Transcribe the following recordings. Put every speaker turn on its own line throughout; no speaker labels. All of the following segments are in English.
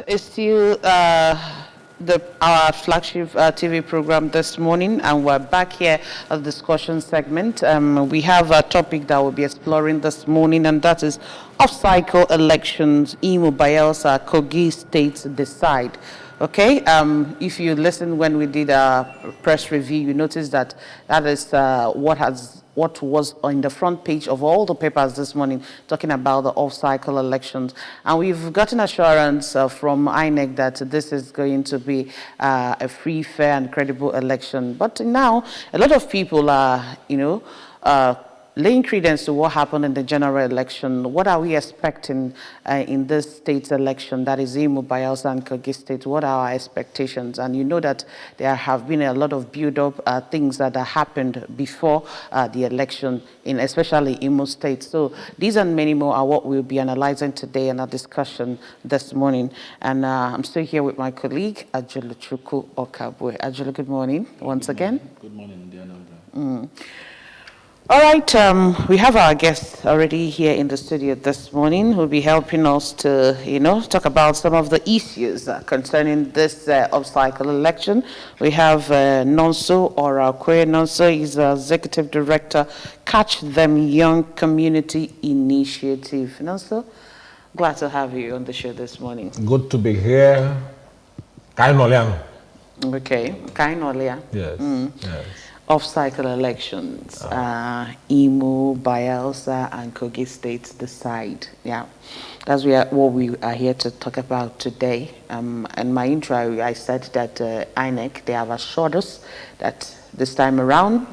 it's still our flagship TV program this morning, and we're back here at the discussion segment. We have a topic that we'll be exploring this morning, and that is off-cycle elections. Imo, Bayelsa, Kogi states decide. Okay, if you listen when we did a press review, you notice that that is what was on the front page of all the papers this morning, talking about the off-cycle elections. And we've gotten assurance from INEC that this is going to be a free, fair, and credible election. But now, a lot of people are, laying credence to what happened in the general election. What are we expecting in this state's election, that is Imo, Bayelsa, and Kogi State? What are our expectations? And you know that there have been a lot of build-up things that happened before the election, in especially Imo State. So these and many more are what we'll be analyzing today in our discussion this morning. And I'm still here with my colleague, Ajulu Chuku Okabwe. Ajulu, good morning once again.
Good morning, Anambra.
All right, we have our guest already here in the studio this morning who will be helping us to, talk about some of the issues concerning this off-cycle election. We have Nonso Orakwe. Nonso is Executive Director, Catch Them Young Community Initiative. Nonso, glad to have you on the show this morning.
Good to be here. Kainolia.
Okay, Kainolia.
Yes, yes.
Off-cycle elections, Imo, Bayelsa, and Kogi State decide. Yeah, that's what we are here to talk about today. In my intro, I said that INEC, they have assured us that this time around,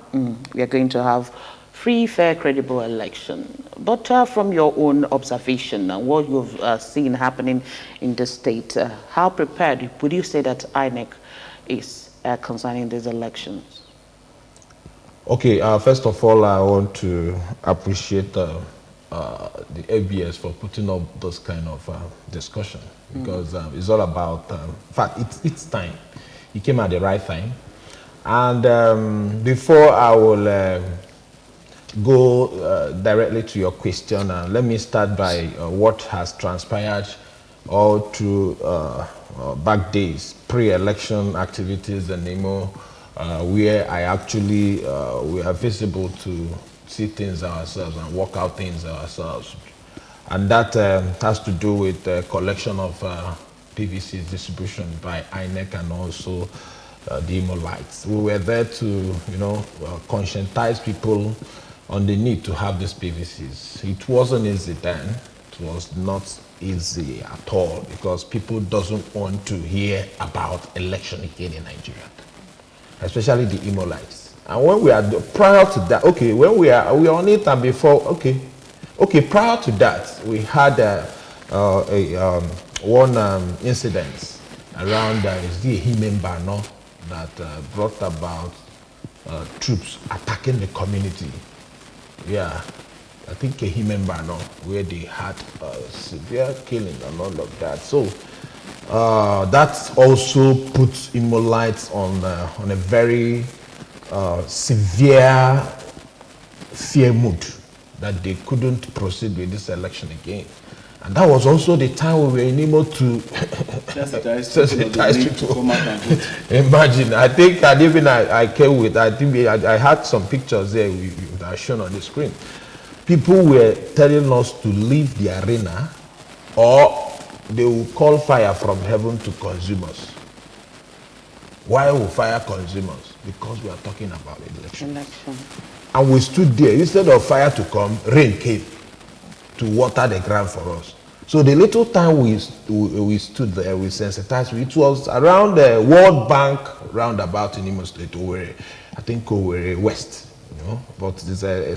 we are going to have free, fair, credible election. But from your own observation and what you've seen happening in the state, how prepared would you say that INEC is concerning these elections?
Okay, first of all, I want to appreciate the ABS for putting up this kind of discussion, because it's all about, in fact, it's time. It came at the right time. And before I will go directly to your question, let me start by what has transpired all through back days, pre-election activities and Imo, where I actually, we are visible to see things ourselves and work out things ourselves. And that has to do with the collection of PVC distribution by INEC and also the Imo Lights. We were there to, conscientize people on the need to have these PVCs. It wasn't easy then. It was not easy at all, because people doesn't want to hear about election again in Nigeria, especially the Imo Lights. And when we are prior to that, okay, when we are on it, and before, okay, prior to that, we had one incident around the Himembano that brought about troops attacking the community. Yeah, I think Himembano, where they had severe killing and all of that. So that also puts Imo Lights on a very severe fear mood that they couldn't proceed with this election again. And that was also the time we were in Imo to sensitize people. Imagine, I think I came with, I had some pictures there that are shown on the screen. People were telling us to leave the arena, or they will call fire from heaven to consume us. Why will fire consume us? Because we are talking about election. And we stood there. Instead of fire to come, rain came to water the ground for us. So the little time we stood there, we sensitized. It was around the World Bank roundabout in Imo State, Owerri. I think Owerri West, but it's a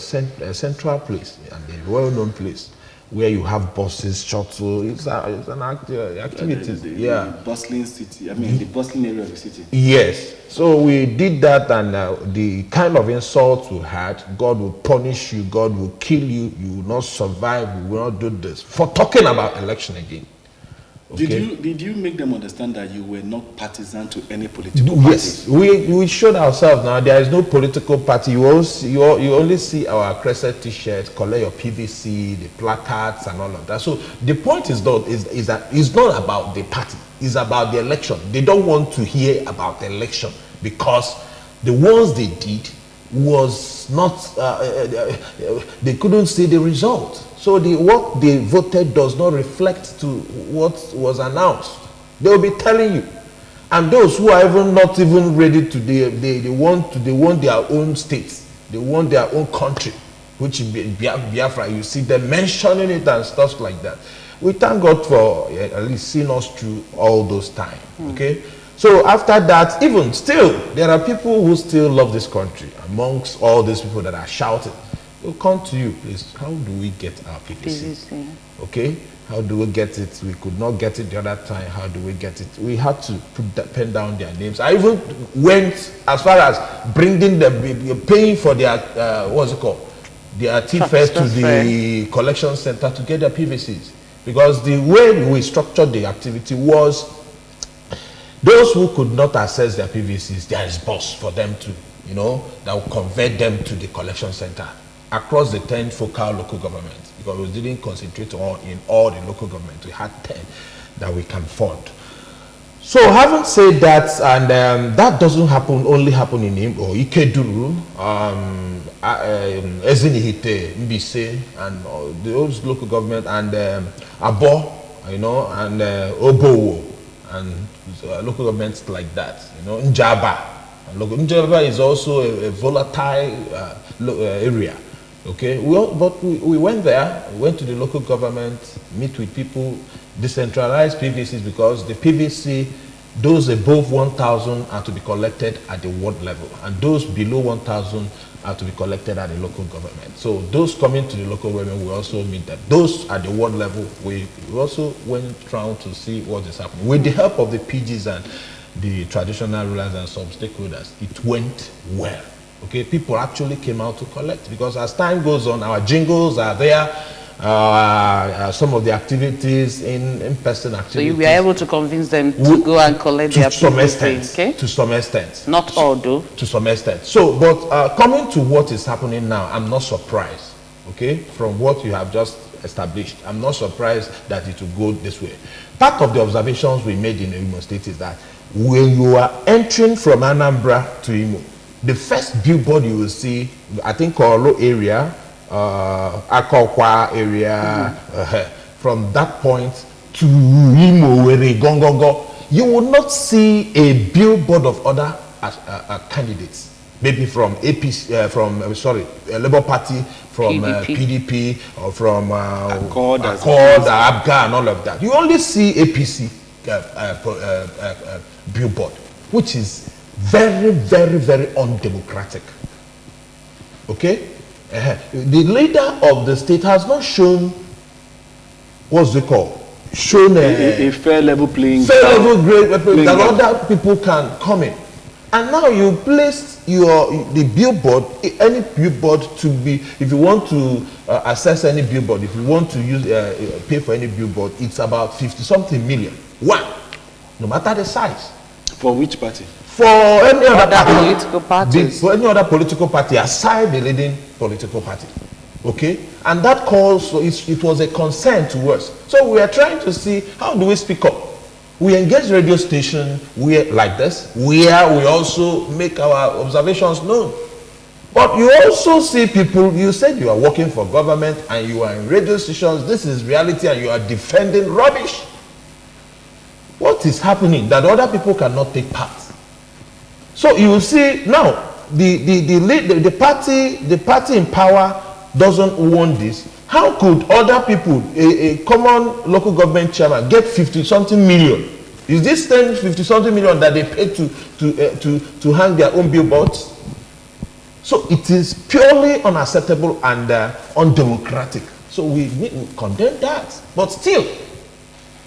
central place and a well-known place where you have buses, shuttle. It's an activity.
The bustling city. The bustling area of the city.
Yes. So we did that, and the kind of insults we had, God will punish you, God will kill you, you will not survive, you will not do this, for talking about election again. Okay?
Did you make them understand that you were not partisan to any political party?
Yes, we showed ourselves now. There is no political party. You only see our crescent T-shirt, collect your PVC, the placards, and all of that. So the point is that it's not about the party. It's about the election. They don't want to hear about the election because the ones they did was not. They couldn't see the result. So what they voted does not reflect to what was announced. They will be telling you. And those who are even not even ready to, they want their own states. They want their own country, which is Biafra. You see them mentioning it and stuff like that. We thank God for at least seeing us through all those times. Okay? So after that, even still, there are people who still love this country amongst all these people that are shouting. We'll come to you, please. How do we get our PVC? Okay? How do we get it? We could not get it the other time. How do we get it? We had to pen down their names. I even went as far as bringing them, paying for their, what's it called? Their T-Fare to the collection center to get their PVCs. Because the way we structured the activity was those who could not access their PVCs, there is bus for them to, that will convert them to the collection center across the 10 focal local governments, because we didn't concentrate in all the local governments. We had 10 that we can fund. So having said that, and that doesn't only happen in Ikeduru, Ezinihite, Mbise, and those local government, and Abo, and Obowo, and local governments like that, Njaba. Njaba is also a volatile area. Okay, but we went there, went to the local government, meet with people, decentralized PVCs, because the PVC, those above 1,000 are to be collected at the ward level, and those below 1,000 are to be collected at the local government. So those coming to the local government, we also meet them. Those at the ward level, we also went around to see what is happening. With the help of the PGs and the traditional rulers and some stakeholders, it went well. Okay, people actually came out to collect, because as time goes on, our jingles are there, some of the activities, in-person activities.
So you were able to convince them to go and collect their PVC, okay?
To some extent.
Not all, though.
To some extent. So, but coming to what is happening now, I'm not surprised, okay, from what you have just established. I'm not surprised that it will go this way. Part of the observations we made in Imo State is that when you are entering from Anambra to Imo, the first billboard you will see, I think, Koro area, Akokwa area, from that point to Imo, where you will not see a billboard of other candidates. Maybe from APC, Labour Party, from PDP, or from Accord, Abga, and all of that. You only see APC billboard, which is very, very, very undemocratic. Okay? The leader of the state has not shown, what's it called? Shown
a fair level playing
grade that other people can come in. And now you placed the billboard, any billboard to be, if you want to access any billboard, if you want to use pay for any billboard, it's about 50-something million. One, no matter the size.
For which party?
For any other
political parties.
For any other political party aside the leading political party. Okay? And that calls, so it was a concern to us. So we are trying to see, how do we speak up? We engage radio station like this, where we also make our observations known. But you also see people, you said you are working for government and you are in radio stations, this is reality, and you are defending rubbish. What is happening that other people cannot take part? So you will see now, the party in power doesn't want this. How could other people, a common local government chairman, get 50-something million? Is this 50-something million that they pay to hang their own billboards? So it is purely unacceptable and undemocratic. So we condemn that. But still,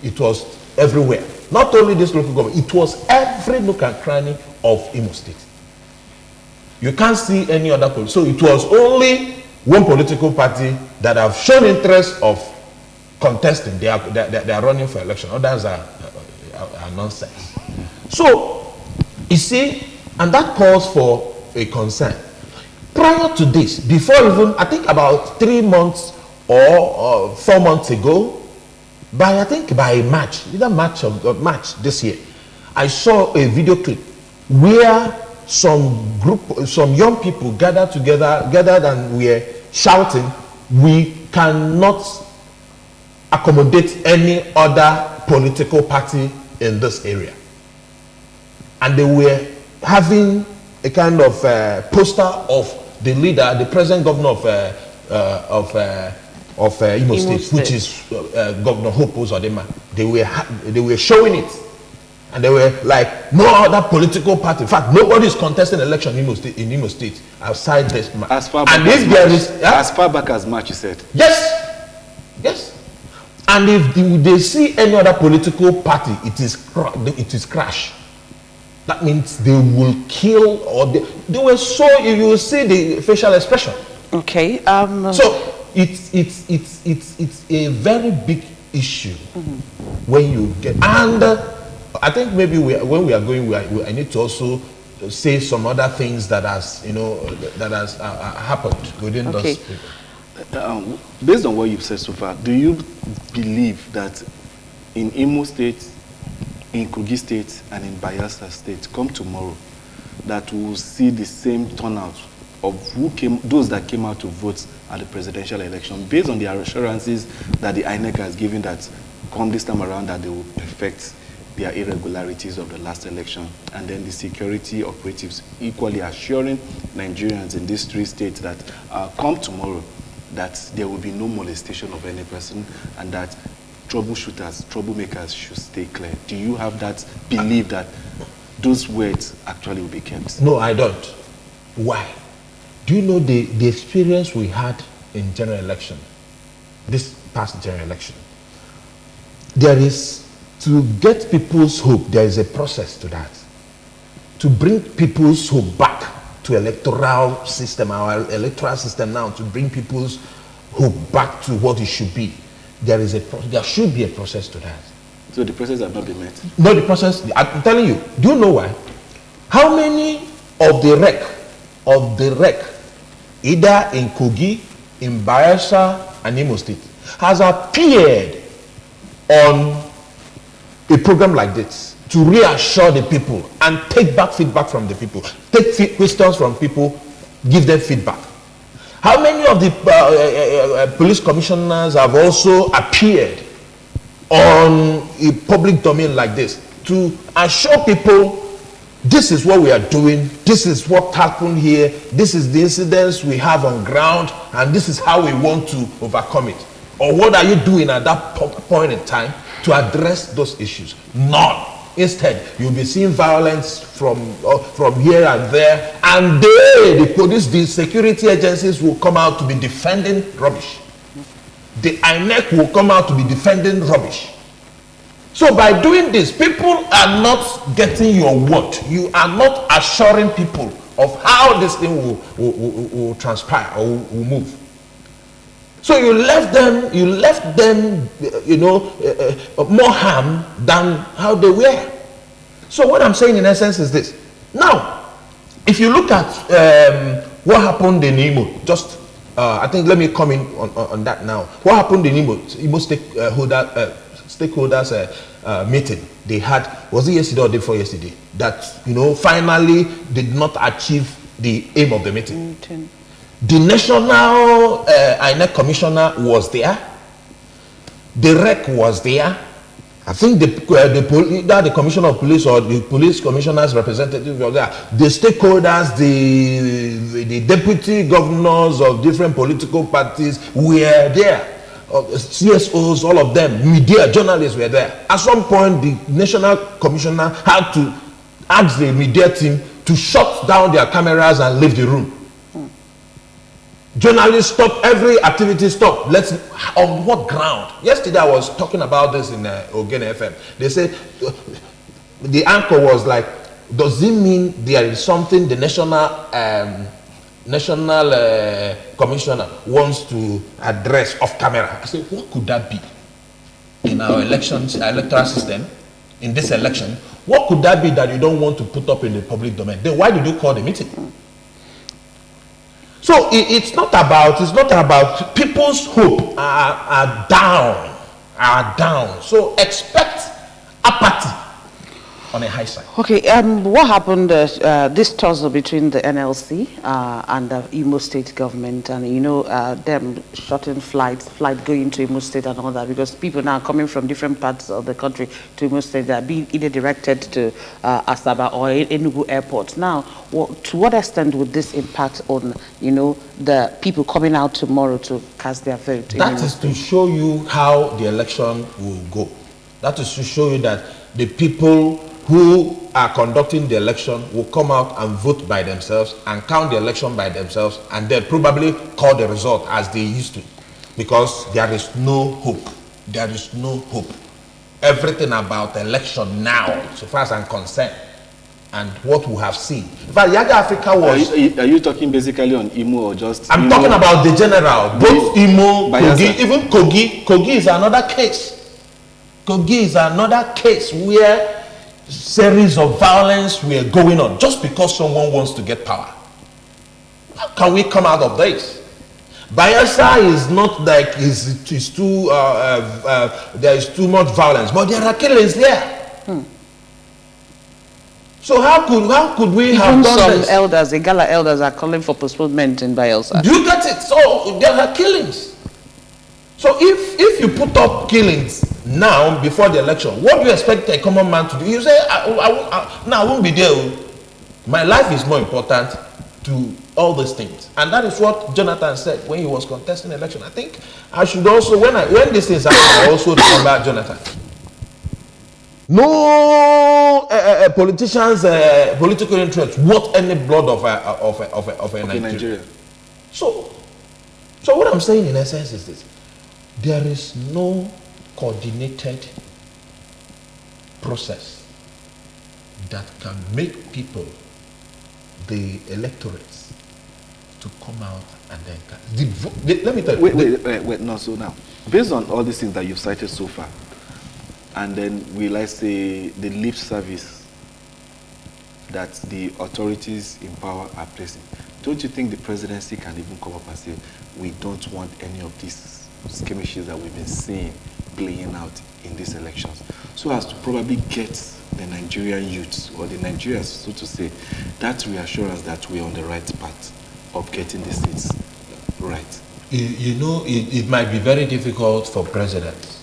it was everywhere. Not only this local government, it was every nook and cranny of Imo State. You can't see any other political. So it was only one political party that have shown interest of contesting. They are running for election. Others are nonsense. So, you see, and that calls for a concern. Prior to this, before even, I think about 3 months or 4 months ago, I think by March, either March this year, I saw a video clip where some young people gathered and were shouting, "We cannot accommodate any other political party in this area." And they were having a kind of poster of the leader, the present governor of Imo State, which is Governor Hope Uzodinma. They were showing it, and they were like, no other political party. In fact, nobody is contesting election in Imo State outside this.
As far back as far back as March, you said.
Yes. And if they see any other political party, it is crash. That means they will kill, or they will so you will see the facial expression.
Okay.
So it's a very big issue when you get, and I think maybe when we are going, I need to also say some other things that has happened within those people.
Based on what you've said so far, do you believe that in Imo State, in Kogi State, and in Bayelsa State, come tomorrow, that we will see the same turnout of those that came out to vote at the presidential election, based on the assurances that the INEC has given that come this time around that they will perfect their irregularities of the last election, and then the security operatives equally assuring Nigerians in these 3 states that come tomorrow, that there will be no molestation of any person, and that troublemakers should stay clear. Do you have that belief that those words actually will be kept?
No, I don't. Why? Do you know the experience we had in general election, this past general election? There is, to get people's hope, there is a process to that. To bring people's hope back to electoral system, our electoral system now, to bring people's hope back to what it should be. There should be a process to that.
So the process has not been met?
No, the process, I'm telling you, do you know why? How many of the wreck, either in Kogi, in Bayelsa, and Imo State, has appeared on a program like this to reassure the people and take back feedback from the people, take questions from people, give them feedback? How many of the police commissioners have also appeared on a public domain like this to assure people, this is what we are doing, this is what happened here, this is the incidents we have on ground, and this is how we want to overcome it? Or what are you doing at that point in time to address those issues? None. Instead, you'll be seeing violence from here and there, and the police, the security agencies will come out to be defending rubbish. The INEC will come out to be defending rubbish. So by doing this, people are not getting your word. You are not assuring people of how this thing will transpire or will move. So you left them, more harm than how they were. So what I'm saying in essence is this. Now, if you look at what happened in Imo, I think let me come in on that now. What happened in Imo stakeholders meeting they had, was it yesterday or day before yesterday, that finally did not achieve the aim of the meeting. The national INEC commissioner was there. The REC was there. I think the commissioner of police or the police commissioner's representative was there. The stakeholders, the deputy governors of different political parties were there. CSOs, all of them, media journalists were there. At some point, the national commissioner had to ask the media team to shut down their cameras and leave the room. Journalists stop, every activity stop. On what ground? Yesterday I was talking about this in Ogene FM. They said, the anchor was like, does it mean there is something the national commissioner wants to address off camera? I said, what could that be? in our electoral system, in this election, what could that be that you don't want to put up in the public domain? Then why did you call the meeting? So it's not about people's hope are down. So expect apathy on a high side.
Okay, what happened this tussle between the NLC and the Imo State government, and them shutting flight going to Imo State and all that, because people now coming from different parts of the country to Imo State, they are being either directed to Asaba or Enugu airport. Now, to what extent would this impact on the people coming out tomorrow to cast their vote?
That is to show you how the election will go. That is to show you that the people who are conducting the election will come out and vote by themselves and count the election by themselves, and then probably call the result as they used to, because there is no hope. There is no hope. Everything about election now, so far as I'm concerned, and what we have seen. In fact, Yaga Africa was...
Are you talking basically on Imo or just...
I'm talking about the general. Both Imo, Kogi, even Kogi. Kogi is another case. Kogi is another case where series of violence were going on just because someone wants to get power. How can we come out of this? Bayelsa is not like it's too there is too much violence, but there are killings there. So how could we have done
some
this?
elders, Igala elders, are calling for postponement in Bayelsa.
Do you get it? So there are killings. So if you put up killings now before the election, what do you expect a common man to do? You say, I won't be there. My life is more important to all these things. And that is what Jonathan said when he was contesting the election. I think I should also, when these things happen, I also remember Jonathan. No politicians, political interest worth any blood of a Nigerian. So what I'm saying in essence is this: there is no coordinated process that can make people, the electorates, to come out and then let me tell you.
Wait. No, so now, based on all these things that you've cited so far, and then will I say the lip service that the authorities in power are placing, don't you think the presidency can even come up and say, we don't want any of these skirmishes that we've been seeing playing out in these elections, so as to probably get the Nigerian youths, or the Nigerians, so to say, that reassurance that we're on the right path of getting the seats right?
It might be very difficult for presidents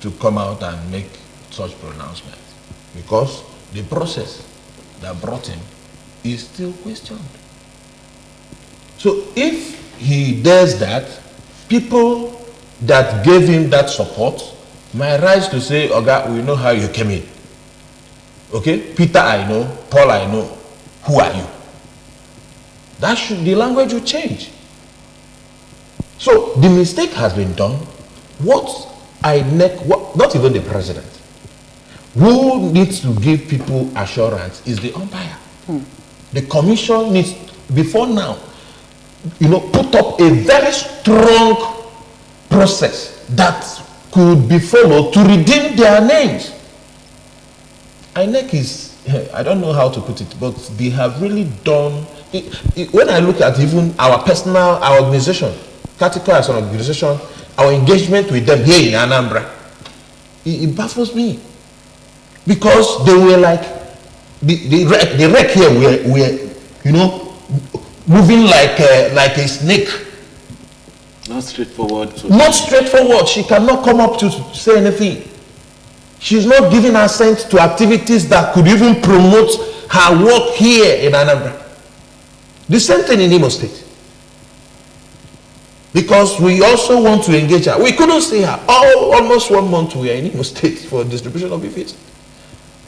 to come out and make such pronouncements, because the process that brought him is still questioned. So if he does that, people that gave him that support might rise to say, Oga, we know how you came in. Okay, Peter I know, Paul I know, who are you? The language will change. So the mistake has been done. Not even the president. Who needs to give people assurance is the umpire. The commission needs, before now, put up a very strong process that could be followed to redeem their names. INEC is, I don't know how to put it, but they have really done, when I look at even our organization, Category as an organization, our engagement with them here in Anambra, it baffles me. Because they were like, the wreck here were moving like a snake.
Not straightforward.
Not straightforward. She cannot come up to say anything. She's not giving assent to activities that could even promote her work here in Anambra. The same thing in Imo State. Because we also want to engage her. We couldn't see her. Almost 1 month we are in Imo State for distribution of events.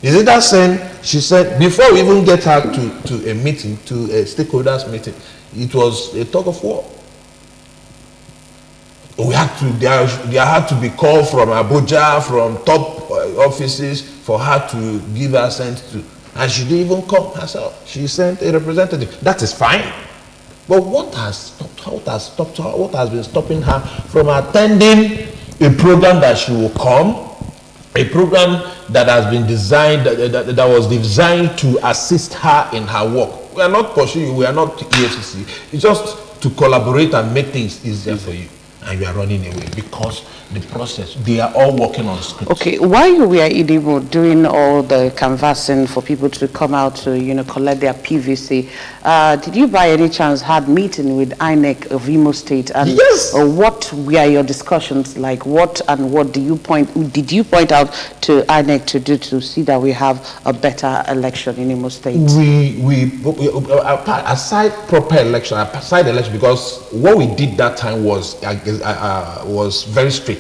Is it that saying? She said, before we even get her to a meeting, to a stakeholders meeting, it was a tug of war. There had to be call from Abuja, from top offices for her to give assent to. And she didn't even come herself. She sent a representative. That is fine. But what has stopped her? What has been stopping her from attending a program that she will come a program that has been designed, that was designed to assist her in her work. We are not pursuing you, we are not EFCC. It's just to collaborate and make things easier for you. And you are running away because the process, they are all working on scripts.
Okay, while you were in Igbo doing all the canvassing for people to come out to, collect their PVC, did you by any chance had meeting with INEC of Imo State? And
yes.
What were your discussions like? What did you point out to INEC to do to see that we have a better election in Imo State?
We aside proper election, aside election, because what we did that time was very strict.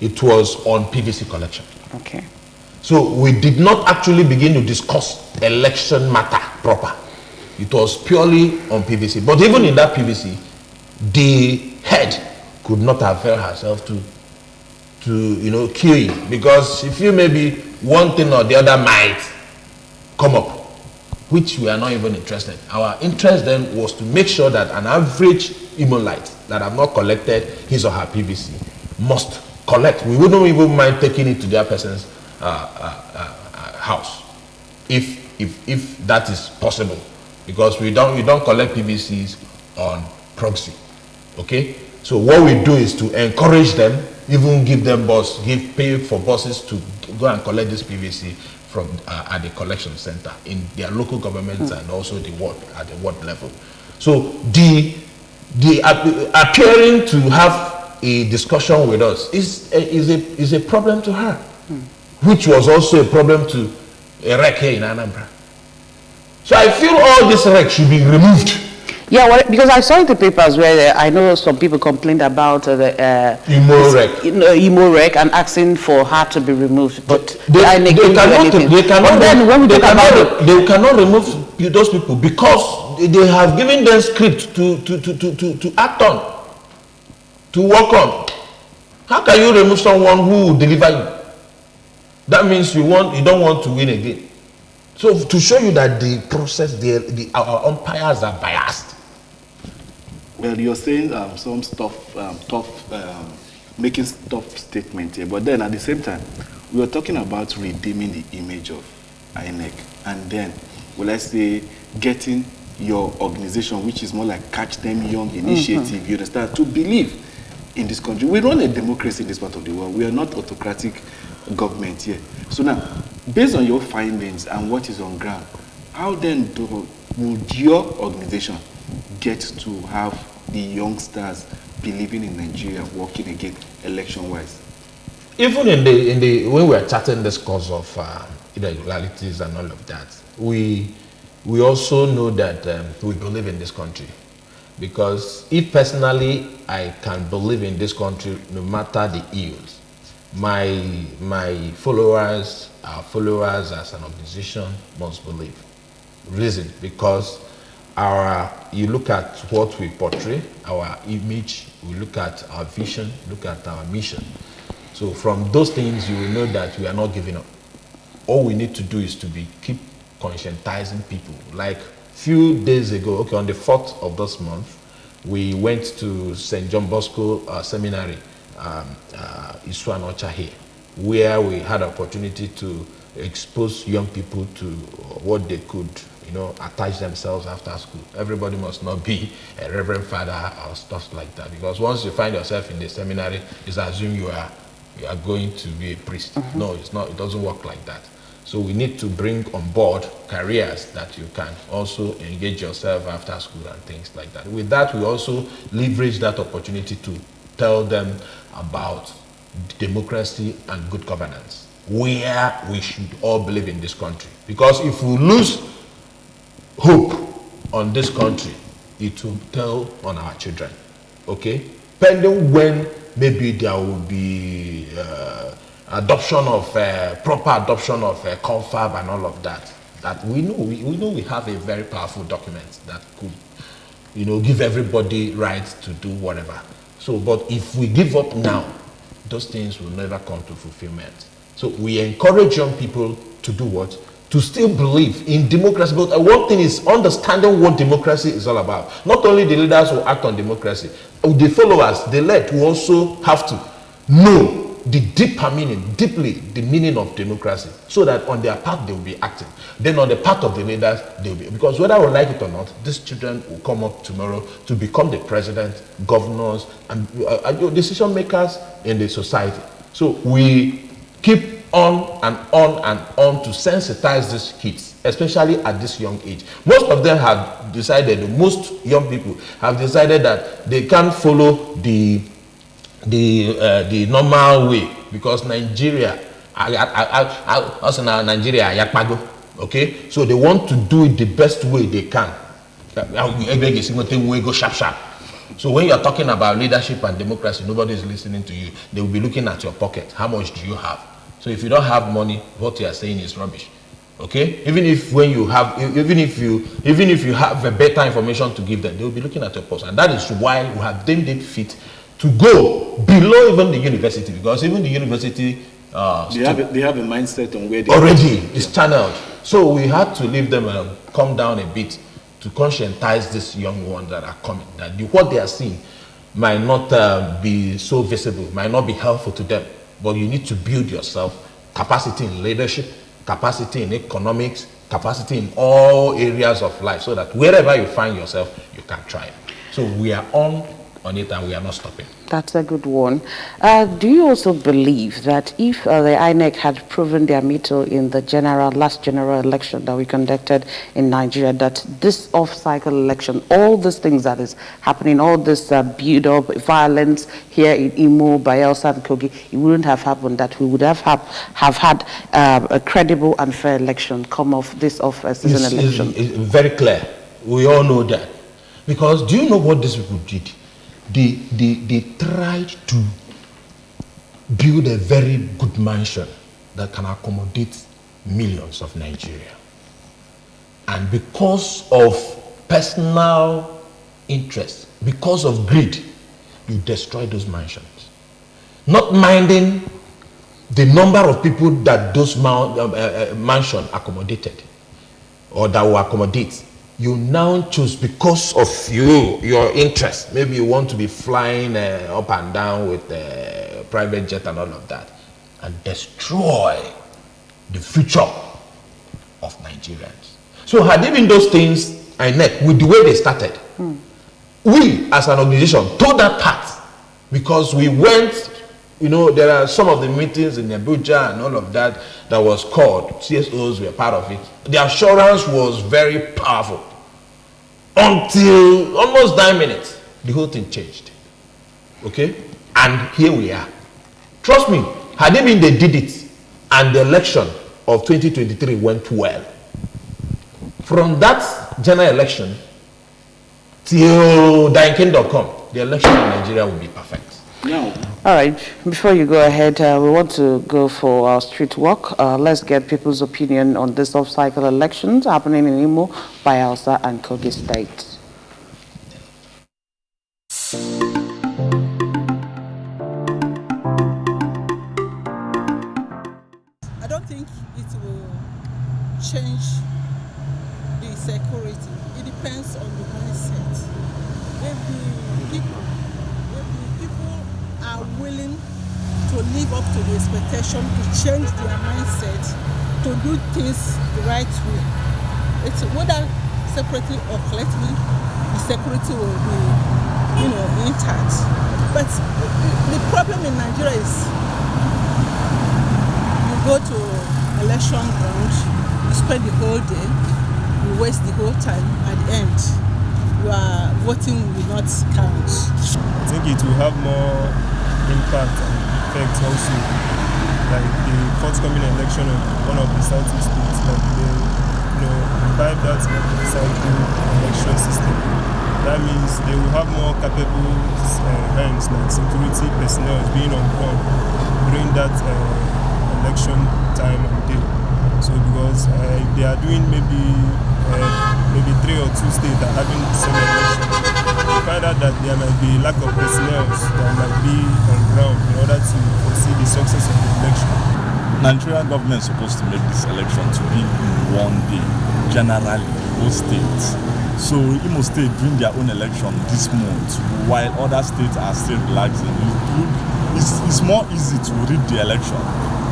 It was on PVC collection.
Okay.
So we did not actually begin to discuss election matter proper. It was purely on PVC. But even in that PVC, the head could not avail herself to kill it, because if you maybe one thing or the other might come up, which we are not even interested. Our interest then was to make sure that an average Imolite that have not collected his or her PVC must collect. We wouldn't even mind taking it to their person's house, if that is possible, because we don't collect PVCs on proxy. Okay, so what we do is to encourage them, even give them pay for buses to go and collect this PVC from at the collection center in their local governments and also the ward at the ward level. So the appearing to have a discussion with us is a problem to her, which was also a problem to a wreck here in Anambra. So I feel all this wreck should be removed.
Yeah, well, because I saw in the papers where I know some people complained about the Imo wreck and asking for her to be removed, but they
cannot remove those people because they have given them script to act on, to work on. How can you remove someone who will deliver you? That means you don't want to win again. So to show you that the process, our umpires are biased.
Well, you're saying some making tough statement here, but then at the same time, we are talking about redeeming the image of INEC, and then, well, let's say, getting your organization, which is more like Catch Them Young initiative, you understand, to believe in this country. We run a democracy in this part of the world. We are not autocratic government here. So now, based on your findings and what is on ground, how then would your organization get to have the youngsters believing in Nigeria working again election-wise?
Even in the when we are chatting this cause of irregularities and all of that, we also know that we believe in this country, because if personally I can believe in this country no matter the ills, my followers, our followers as an organization must believe. Reason, because you look at what we portray, our image, we look at our vision, look at our mission. So from those things, you will know that we are not giving up. All we need to do is to keep conscientizing people. Like few days ago, okay, on the 4th of this month, we went to St. John Bosco Seminary, Isuan Ocha here, where we had opportunity to expose young people to what they could attach themselves after school. Everybody must not be a reverend father or stuff like that, because once you find yourself in the seminary, it's assumed you are going to be a priest. No, it's not. It doesn't work like that. So we need to bring on board careers that you can also engage yourself after school and things like that. With that, we also leverage that opportunity to tell them about democracy and good governance, where we should all believe in this country. Because if we lose hope on this country, it will tell on our children. Okay, pending when maybe there will be proper adoption of confab and all of that. That we know we have a very powerful document that could give everybody rights to do whatever. So, but if we give up now, those things will never come to fulfillment. So we encourage young people to do what? To still believe in democracy. But one thing is understanding what democracy is all about. Not only the leaders who act on democracy, the followers, the led, who also have to know the deeper meaning, deeply the meaning of democracy, so that on their part they will be acting. Then on the part of the leaders, they will be, because whether we like it or not, these children will come up tomorrow to become the president, governors, and decision makers in the society. So we keep on and on and on to sensitize these kids, especially at this young age. Most of them have decided, most young people have decided that they can't follow the normal way, because Nigeria, also now Nigeria, yakpago, okay? So they want to do it the best way they can. Go sharp sharp. So when you're talking about leadership and democracy, nobody is listening to you. They will be looking at your pocket. How much do you have? So if you don't have money, what you are saying is rubbish. Okay? Even if you have a better information to give them, they will be looking at your pulse. And that is why we have deemed it fit to go below even the university, because even the university
they have a mindset on where they
already is channeled. So we had to leave them come down a bit to conscientize these young ones that are coming, that what they are seeing might not be so visible, might not be helpful to them. But you need to build yourself capacity in leadership, capacity in economics, capacity in all areas of life, so that wherever you find yourself, you can thrive. So we are on it and we are not stopping.
That's a good one. Do you also believe that if the INEC had proven their mettle in the last general election that we conducted in Nigeria, that this off-cycle election, all these things that is happening, all this build-up violence here in Imo, Bayelsa, and Kogi, it wouldn't have happened, that we would have had a credible and fair election come off this off-season election?
It's very clear. We all know that. Because do you know what these people did? They tried to build a very good mansion that can accommodate millions of Nigeria. And because of personal interest, because of greed, you destroy those mansions. Not minding the number of people that those mansion accommodated, or that will accommodate. You now choose, because of your interest. Maybe you want to be flying up and down with a private jet and all of that, and destroy the future of Nigerians. So had even those things, INEC, with the way they started, we as an organization took that part, because we went, there are some of the meetings in Abuja and all of that was called. CSOs were part of it. The assurance was very powerful. Until almost 9 minutes, the whole thing changed. Okay? And here we are. Trust me, had even they did it, and the election of 2023 went well. From that general election till Dainkin.com, the election in Nigeria will be perfect.
No.
All right, before you go ahead, we want to go for our street walk. Let's get people's opinion on this off-cycle elections happening in Imo, Bayelsa, and Kogi State.
I don't think it will change the security. It depends on the mindset. If the people are willing to live up to the expectation, to change their mindset, to do things the right way, it's whether separately or collectively, the security will be, intact. But the problem in Nigeria is you go to election ground, you spend the whole day, you waste the whole time. At the end, your voting will not count.
I think it will have more impact and effect also, like the forthcoming election of one of the southeast states, like they revive that cycle election system. That means they will have more capable hands, like security personnel being on ground during that election time and day. So because if they are doing maybe 3 or 2 states that are having the same election, you find out that there might be lack of personnel that might be on ground in order to foresee the success of the election.
Nigerian government is supposed to make this election to be in one day, generally, both states. So Imo State doing their own election this month, while other states are still relaxing. It's good it's more easy to read the election,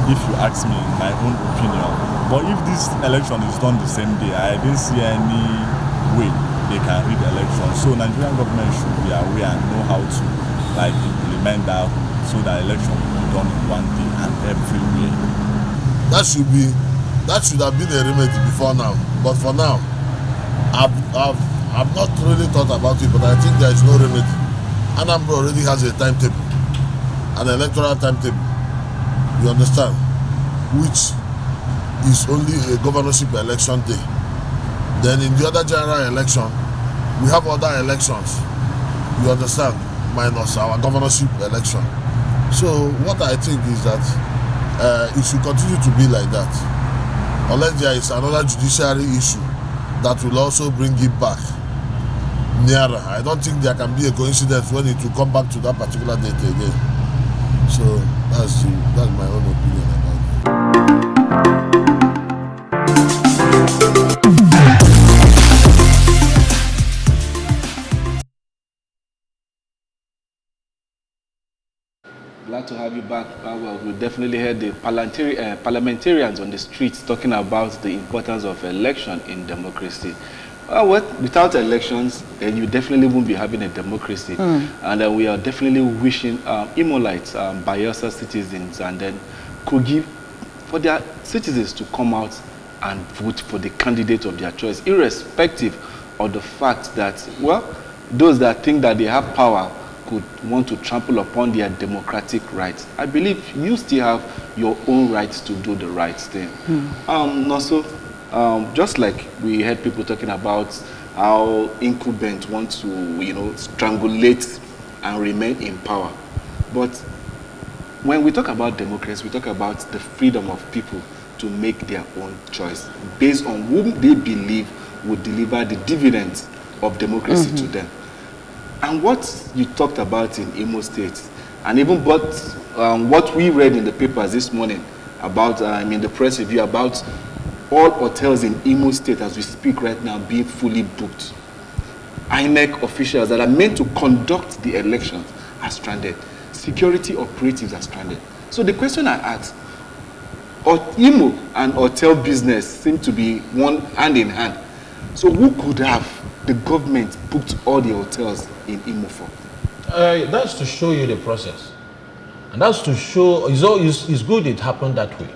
if you ask me, in my own opinion. But if this election is done the same day, I didn't see any way they can read the election. So Nigerian government should be aware and know how to like implement that so that election will be done in one day and everywhere.
That should have been a remedy before now. But for now, I've not really thought about it, but I think there is no remedy. Anambra already has a timetable, an electoral timetable, you understand, which is only a governorship election day. Then in the other general election, we have other elections, you understand, minus our governorship election. So what I think is that it should continue to be like that, unless there is another judiciary issue that will also bring it back nearer. I don't think there can be a coincidence when it will come back to that particular date again. So that's my own opinion about it.
Glad to have you back. Well, we definitely heard the parliamentarians on the streets talking about the importance of election in democracy. Without elections, you definitely won't be having a democracy. And we are definitely wishing Imolites, Bayelsa citizens, and then Kogi, for their citizens to come out and vote for the candidate of their choice, irrespective of the fact that, well, those that think that they have power could want to trample upon their democratic rights. I believe you still have your own rights to do the right thing. Also, just like we heard people talking about how incumbents want to, strangulate and remain in power. But when we talk about democracy, we talk about the freedom of people to make their own choice based on whom they believe would deliver the dividends of democracy to them. And what you talked about in Imo State, and even what we read in the papers this morning about, in the press review, about all hotels in Imo State as we speak right now being fully booked. INEC officials that are meant to conduct the elections are stranded. Security operatives are stranded. So the question I ask, Imo and hotel business seem to be one hand in hand. So who could have the government booked all the hotels in Imo for?
That's to show you the process. And that's to show, it's good it happened that way.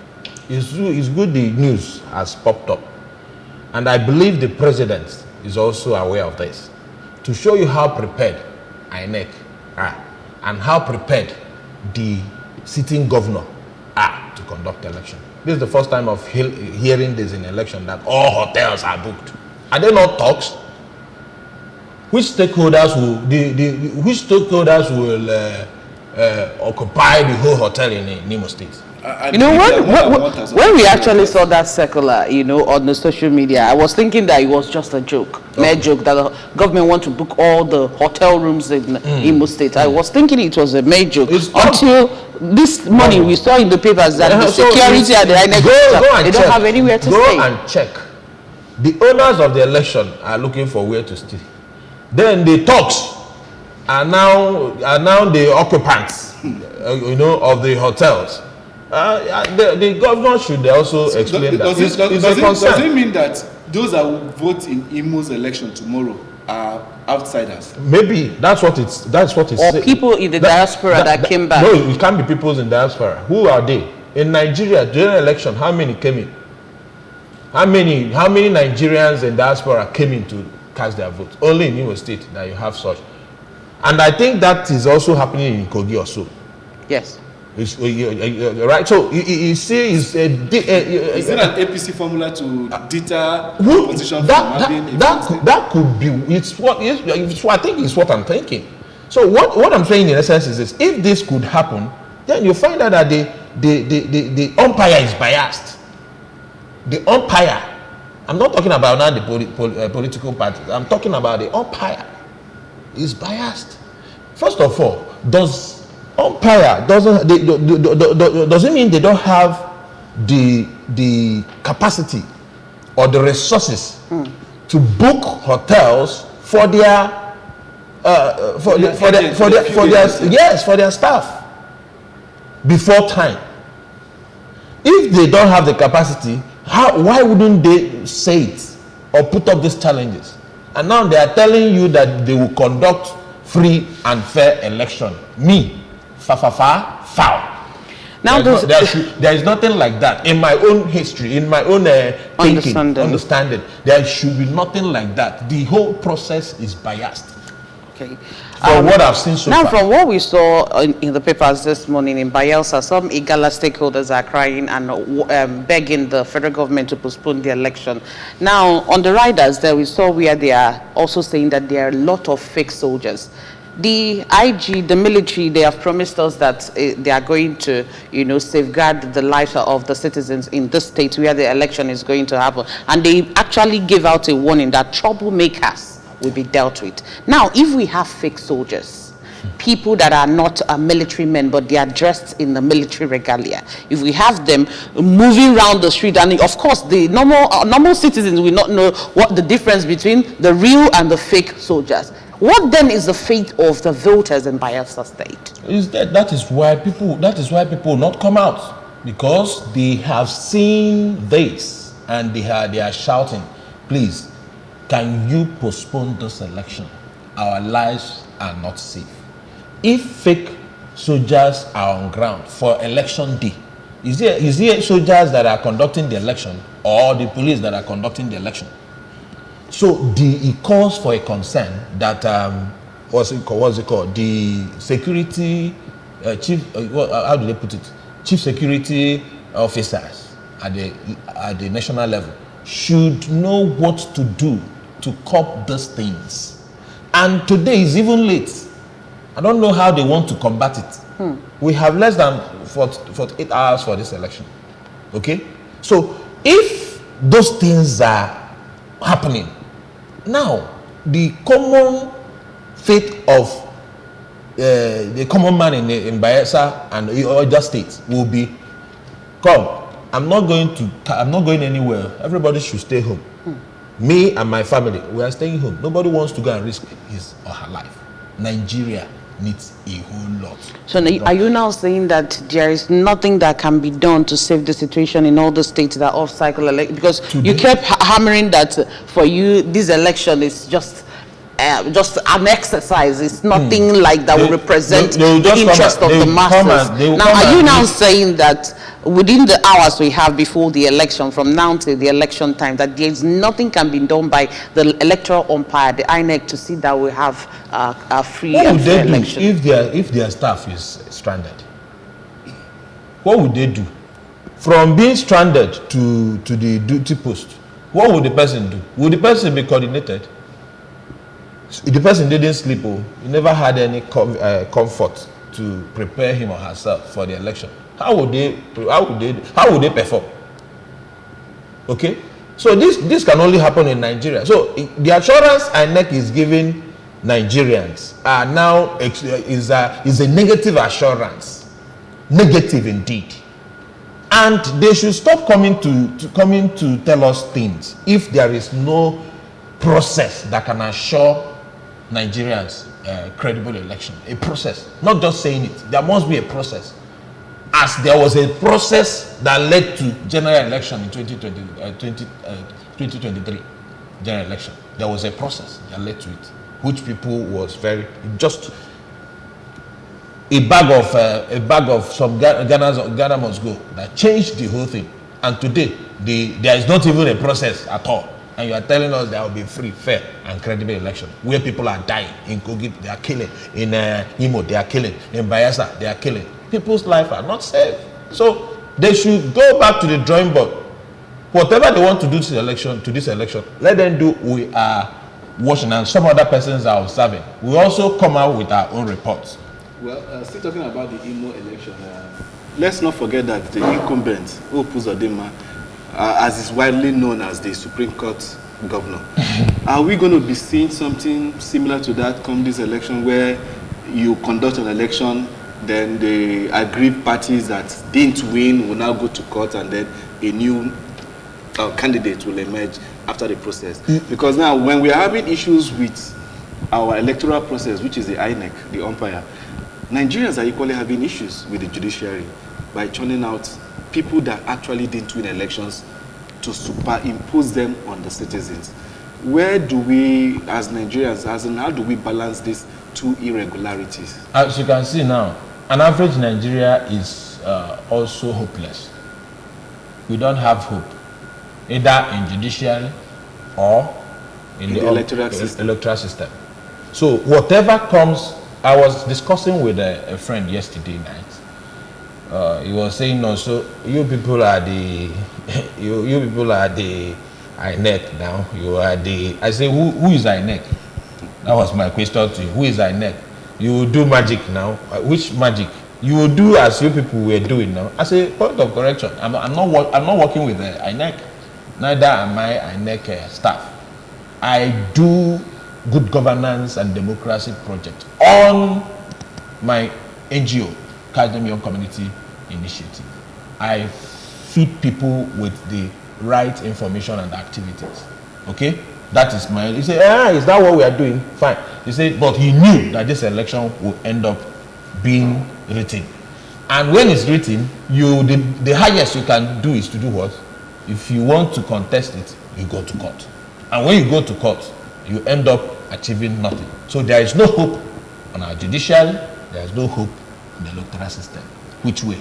It's good the news has popped up. And I believe the president is also aware of this. To show you how prepared INEC are and how prepared the sitting governor are to conduct election. This is the first time of hearing this in election, that all hotels are booked. Are they not talks? Which stakeholders will occupy the whole hotel in Imo State?
When we actually saw that circular, on the social media, I was thinking that it was just a joke, mere joke, that the government want to book all the hotel rooms in Imo State. I was thinking it was a mere joke until this morning we saw in the papers that the security at the INEC, they don't have anywhere to stay.
Go and check. The owners of the election are looking for where to stay. Then the talks are now the occupants, of the hotels. The governor should also explain that. Does
it mean that those that will vote in Imo's election tomorrow are outsiders?
Maybe that's what it's
or people in the diaspora that came back.
No, it can't be people in diaspora. Who are they? In Nigeria, during the election, how many came in? How many Nigerians in diaspora came in to cast their vote? Only in Imo State that you have such. And I think that is also happening in Kogi also.
Yes.
Right, so you see, is it an
APC formula to deter opposition from having
that could be. I think it's what I'm thinking. So what I'm saying in essence is this: if this could happen, then you find out that the umpire is biased. The umpire. I'm not talking about now the political parties. I'm talking about the umpire is biased. First of all, does umpire doesn't mean they don't have the capacity or the resources to book hotels for their staff. before time. If they don't have the capacity, why wouldn't they say it or put up these challenges? And now they are telling you that they will conduct free and fair election. Me, foul.
Now
there is nothing like that in my own history, in my own thinking, understanding. There should be nothing like that. The whole process is biased.
Okay.
For what I've seen so
now,
far.
from what we saw in the papers this morning in Bayelsa, some Igala stakeholders are crying and begging the federal government to postpone the election. Now, on the riders there we saw where they are also saying that there are a lot of fake soldiers. The IG, the military, they have promised us that they are going to, safeguard the lives of the citizens in this state where the election is going to happen. And they actually gave out a warning that troublemakers will be dealt with. Now, if we have fake soldiers, people that are not military men, but they are dressed in the military regalia, if we have them moving around the street, and of course, the normal citizens will not know what the difference between the real and the fake soldiers. What then is the fate of the voters in Bayelsa State?
That is why people not come out, because they have seen this and they are shouting, please, can you postpone this election? Our lives are not safe. If fake soldiers are on ground for election day, is there soldiers that are conducting the election or the police that are conducting the election? So it calls for a concern that what's it called? The security chief. How do they put it? Chief security officers at the national level should know what to do to curb these things. And today is even late. I don't know how they want to combat it. We have less than 48 hours for this election. Okay, so if those things are happening. Now, the common fate of the common man in Bayelsa and other states will be, come, I'm not going anywhere. Everybody should stay home. Me and my family, we are staying home. Nobody wants to go and risk his or her life. Nigeria needs a whole lot.
So are you now saying that there is nothing that can be done to save the situation in all the states that are off-cycle election? Because today, you kept hammering that for you, this election is just an exercise. It's nothing like that will represent the interest of the masses. Now, are you now saying that within the hours we have before the election, from now till the election time, that there is nothing can be done by the electoral umpire, the INEC, to see that we have a free and fair election?
If their staff is stranded? What would they do? From being stranded to the duty post, what would the person do? Would the person be coordinated? If the person didn't sleep, he never had any comfort to prepare him or herself for the election, how would they perform? Okay, so this can only happen in Nigeria. So the assurance INEC is giving Nigerians are now is a negative assurance, negative indeed, and they should stop coming to tell us things if there is no process that can assure Nigerians credible election. A process, not just saying it. There must be a process, as there was a process that led to general election in 2023 general election. There was a process that led to it, which people was just a bag of some Ghana must go that changed the whole thing. And today there is not even a process at all. And you are telling us there will be free, fair, and credible election where people are dying. In Kogi, they are killing. In Imo, they are killing. In Bayelsa, they are killing. People's lives are not safe. So they should go back to the drawing board. Whatever they want to do to this election, let them do. We are watching, and some other persons are observing. We also come out with our own reports.
Well, still talking about the Imo election, let's not forget that the incumbent, Uzodinma, as is widely known as the Supreme Court governor. Are we going to be seeing something similar to that come this election, where you conduct an election, then the aggrieved parties that didn't win will now go to court, and then a new candidate will emerge after the process? Because now, when we are having issues with our electoral process, which is the INEC, the umpire, Nigerians are equally having issues with the judiciary by churning out people that actually didn't win elections to superimpose them on the citizens. Where do we, as Nigerians, how do we balance these two irregularities?
As you can see now, an average Nigeria is also hopeless. We don't have hope, either in judiciary or in the electoral system. So whatever comes, I was discussing with a friend yesterday night. He was saying also, you people are the you people are the INEC now. You are the. I say, who is INEC? That was my question to you. Who is INEC? You will do magic now. Which magic? You will do as you people were doing now. I say, point of correction. I'm not working with the INEC. Neither am I INEC staff. I do good governance and democracy project on my NGO, Young Community Initiative. I feed people with the right information and activities. Okay? That is my. You say, is that what we are doing? Fine. You say, but he knew that this election will end up being written. And when it's written, the highest you can do is to do what? If you want to contest it, you go to court. And when you go to court, you end up achieving nothing. So there is no hope on our judiciary, there is no hope in the electoral system. Which way?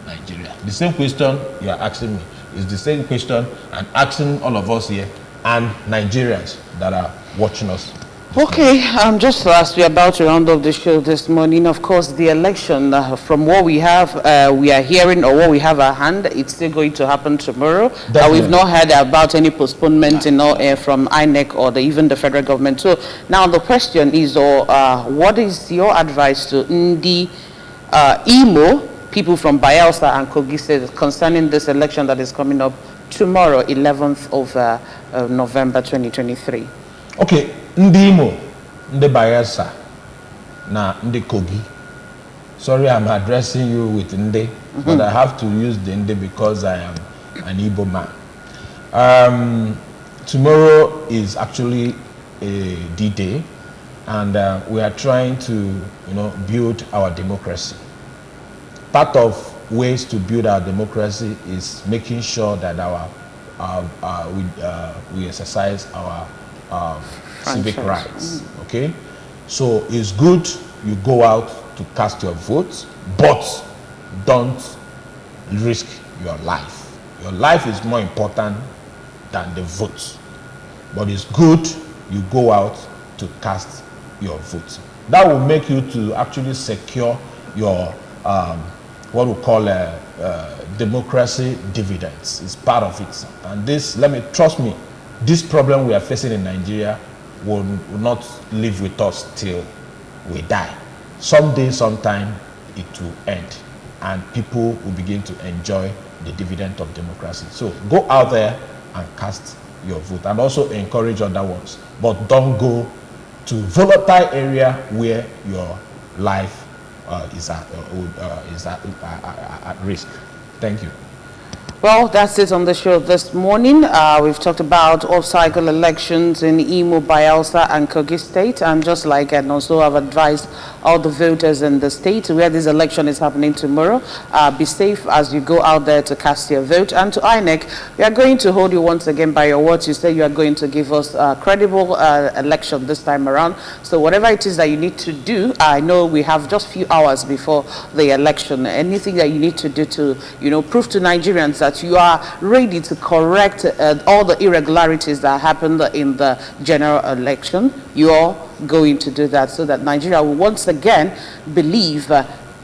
Nigeria. The same question you are asking me is the same question I'm asking all of us here and Nigerians that are watching us.
Okay, just as we're about to round up the show this morning, of course, the election, from what we have, we are hearing, or what we have at hand, it's still going to happen tomorrow. We've not heard about any postponement from INEC or even the federal government. So now the question is, what is your advice to the Imo, people from Bayelsa and Kogi State, concerning this election that is coming up tomorrow, 11th of November 2023?
Okay, ndị Imo, ndị Bayelsa, na ndị Kogi. Sorry, I'm addressing you with Nde, but I have to use the Nde because I am an Igbo man. Tomorrow is actually a D-Day, and we are trying to, build our democracy. Part of ways to build our democracy is making sure that we exercise our civic rights. Okay, so it's good you go out to cast your vote, but don't risk your life. Your life is more important than the vote, but it's good you go out to cast your vote. That will make you to actually secure your what we call democracy dividends. It's part of it, and this, trust me, this problem we are facing in Nigeria will not live with us till we die. Someday, sometime, it will end, and people will begin to enjoy the dividend of democracy. So go out there and cast your vote, and also encourage other ones. But don't go to volatile area where your life is at risk. Thank you.
Well, that's it on the show this morning. We've talked about off-cycle elections in Imo, Bayelsa, and Kogi State. And just like and also I've advised all the voters in the state where this election is happening tomorrow, be safe as you go out there to cast your vote. And to INEC, we are going to hold you once again by your words. You say you are going to give us a credible election this time around. So whatever it is that you need to do, I know we have just a few hours before the election. Anything that you need to do to, prove to Nigerians that you are ready to correct all the irregularities that happened in the general election, you are going to do that so that Nigeria will once again believe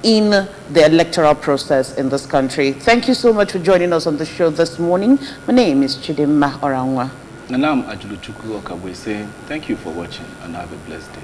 in the electoral process in this country. Thank you so much for joining us on the show this morning. My name is Chidimma Orangwa.
And I'm Ajuluchukwu Okabwe saying thank you for watching and have a blessed day.